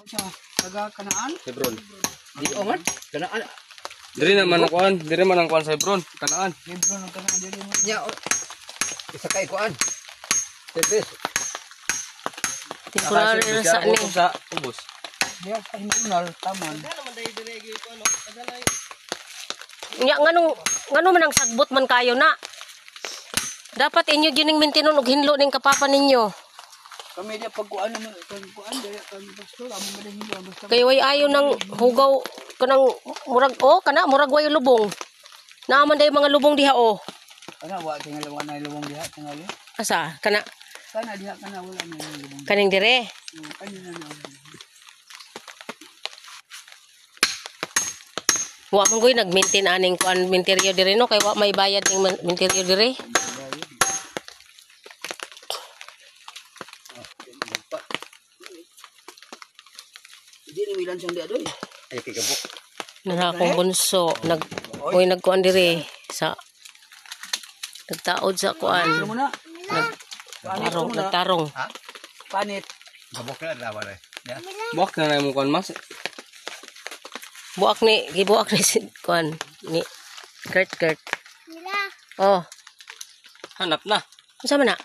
Taga Kanaan? Hebron. Di man. Kanaan. Diri naman ang kuan, diri man ang kuan sa Hebron, Kanaan. Hebron ang Kanaan diri mo. Nya. Isa kay kuan. Tepes. Temporary na sa ni. Sa ubos. Diya sa Hinunal, taman. Nya ngano man ang sagbot man kayo na. Dapat inyo gining maintinon og hinlo ning kapapa ninyo. Kami diya pagkuan naman, pagkuan diya kami pastor, amo man din hinlo basta. Kay way ayo nang hugaw kanang murag kana murag way lubong. Naaman day mga lubong diha o. Kana wa tingali wa na lubong diha tingali. Asa kana Kana diha kana wala na lubong. kaning dire. Kanina na. Wa man goy nag-maintain aning kuan interior dire no kay wa may bayad ning interior dire. Di ni milan siyang diha doy. Ay kigabok. Nana akong bunso nagkuan dire sa nagtaod sa kuan. Ano mo na? Nagtarong. Panit. Gabok na daw re. Ya. Buwak na mo kuan mas. Gibuak ni si kuan ni Kurt. Oh, Hanap na. unsa man na?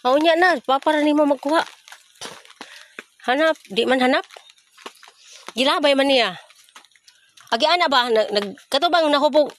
Oh, nya na, papara nimo magkuha. Hanap, di man hanap. Gilabay man niya. Agi ana ba katubang nahubog.